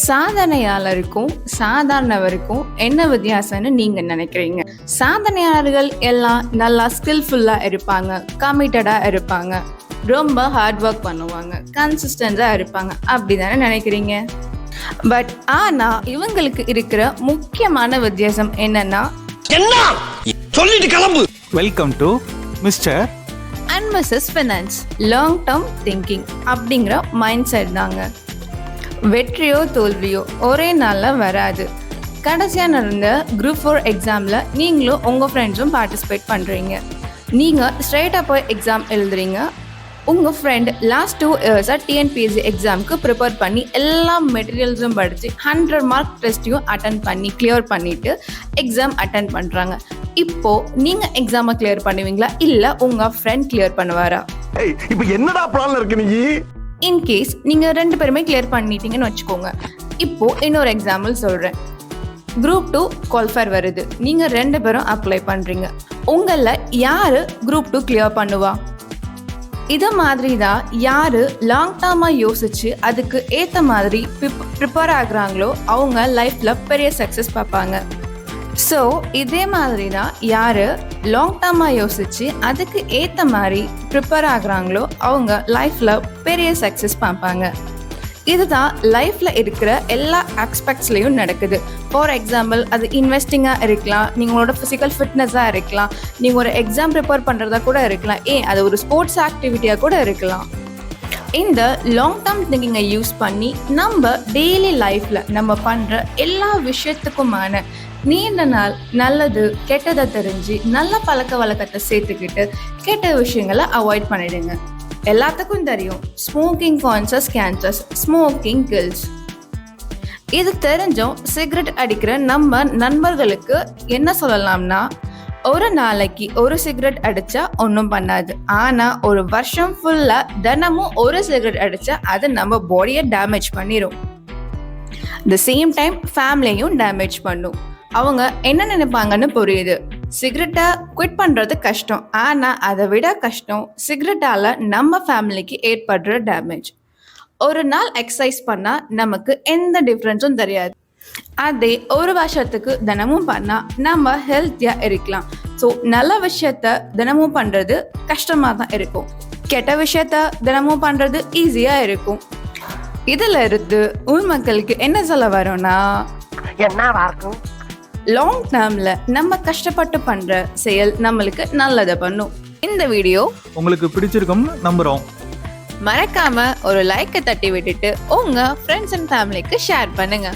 சாதனையாளருக்கும் சாதாரணவருக்கும் என்ன வித்தியாசம்னு நீங்க நினைக்கிறீங்க? சாதனையாளர்கள் எல்லாம் நல்லா ஸ்கில்ஃபுல்லா இருப்பாங்க, கமிட்டடா இருப்பாங்க, ரொம்ப ஹார்ட் ஒர்க் பண்ணுவாங்க, கன்சிஸ்டண்டா இருப்பாங்க, அப்படிதானே நினைக்கிறீங்க? பட் ஆனா இவங்களுக்கு இருக்கிற முக்கியமான வித்தியாசம் என்னன்னா, என்ன சொல்லிட்டு கிளம்பு. Welcome to Mr and Mrs Finance. Long term thinking அப்படிங்கிற மைண்ட் செட் தாங்க. வெற்றியோ தோல்வியோ ஒரே நாளில் வராது. கடைசியாக நடந்த குரூப் 4 எக்ஸாமில் நீங்களும் உங்கள் ஃப்ரெண்ட்ஸும் பார்ட்டிசிபேட் பண்ணுறீங்க. நீங்கள் ஸ்ட்ரைட்டாக போய் எக்ஸாம் எழுதுறீங்க. உங்கள் ஃப்ரெண்ட் லாஸ்ட் 2 இயர்ஸாக டிஎன்பிஎஸ்சி எக்ஸாமுக்கு ப்ரிப்பேர் பண்ணி எல்லா மெட்டீரியல்ஸும் படித்து 100 மார்க் டெஸ்ட்டையும் அட்டன் பண்ணி கிளியர் பண்ணிவிட்டு எக்ஸாம் அட்டன் பண்ணுறாங்க. இப்போது நீங்கள் எக்ஸாமை கிளியர் பண்ணுவீங்களா, இல்லை உங்கள் ஃப்ரெண்ட் கிளியர் பண்ணுவாரா? இப்போ என்னடா பிளான்ல இருக்கு நீ? இன்கேஸ் நீங்கள் 2 பேருமே கிளியர் பண்ணிட்டீங்கன்னு வச்சுக்கோங்க. இப்போது இன்னொரு எக்ஸாம்பிள் சொல்கிறேன். குரூப் 2 குவாலிஃபயர் வருது. நீங்கள் 2 பேரும் அப்ளை பண்ணுறீங்க. உங்களில் யார் குரூப் 2 கிளியர் பண்ணுவா? இதை மாதிரி தான் யார் லாங் டேர்மாக யோசித்து அதுக்கு ஏற்ற மாதிரி ப்ரிப்பேர் ஆகுறாங்களோ அவங்க லைஃப்பில் பெரிய சக்ஸஸ் பார்ப்பாங்க. ஸோ இதே மாதிரி தான் யார் லாங் டேர்மாக யோசித்து அதுக்கு ஏற்ற மாதிரி ப்ரிப்பேர் ஆகுறாங்களோ அவங்க லைஃப்பில் பெரிய சக்ஸஸ் பார்ப்பாங்க. இதுதான் லைஃப்பில் இருக்கிற எல்லா ஆஸ்பெக்ட்ஸ்லேயும் நடக்குது. ஃபார் எக்ஸாம்பிள், அது இன்வெஸ்டிங்காக இருக்கலாம், நீங்களோட ஃபிசிக்கல் ஃபிட்னஸாக இருக்கலாம், நீங்கள் ஒரு எக்ஸாம் ப்ரிப்பேர் பண்ணுறதா கூட இருக்கலாம், அது ஒரு ஸ்போர்ட்ஸ் ஆக்டிவிட்டியாக கூட இருக்கலாம். இந்த லாங் டேர்ம் திங்கிங்கை யூஸ் பண்ணி நம்ம டெய்லி லைஃப்பில் நம்ம பண்ணுற எல்லா விஷயத்துக்குமான நீண்ட நாள் நல்லது கெட்டதை தெரிஞ்சு நல்ல பழக்க வழக்கத்தை சேர்த்துக்கிட்டு கெட்ட விஷயங்களை அவாய்ட் பண்ணிடுங்க. எல்லாத்துக்கும் தெரியும், smoking causes cancers, smoking kills. இது தெரிஞ்சும் சிகரெட் அடிக்கிற நம்ம நண்பர்களுக்கு என்ன சொல்லலாம்னா, ஒரு நாளைக்கு ஒரு சிகரெட் அடித்தா ஒன்றும் பண்ணாது, ஆனால் ஒரு வருஷம் ஃபுல்லாக தினமும் ஒரு சிகரெட் அடித்தா அது நம்ம பாடியை டேமேஜ் பண்ணிடும். த சேம் டைம் ஃபேமிலியையும் டேமேஜ் பண்ணும். அவங்க என்ன நினைப்பாங்கன்னு புரியுது. சிகரெட்டை குவிட் பண்ணுறது கஷ்டம், ஆனால் அதை விட கஷ்டம் சிகரெட்டால் நம்ம ஃபேமிலிக்கு ஏற்படுற டேமேஜ். ஒரு நாள் எக்ஸசைஸ் பண்ணால் நமக்கு எந்த டிஃப்ரென்ஸும் தெரியாது. அதே ஒரு வருஷத்துக்கு தினமும் பண்ணால் நம்ம ஹெல்த்தியாக இருக்கலாம். ஸோ நல்ல விஷயத்த தினமும் பண்ணுறது கஷ்டமாக தான் இருக்கும், கெட்ட விஷயத்த தினமும் பண்ணுறது ஈஸியாக இருக்கும். இதில் இருந்து உள் மக்களுக்கு என்ன சொல்ல வரோன்னா, லாங் டேர்மில் நம்ம கஷ்டப்பட்டு பண்ணுற செயல் நம்மளுக்கு நல்லதை பண்ணும். இந்த வீடியோ உங்களுக்கு பிடிச்சிருக்கும்னு நம்புகிறோம். மறக்காம ஒரு லைக்கை தட்டி விட்டுட்டு உங்கள் ஃப்ரெண்ட்ஸ் அண்ட் ஃபேமிலிக்கு ஷேர் பண்ணுங்க.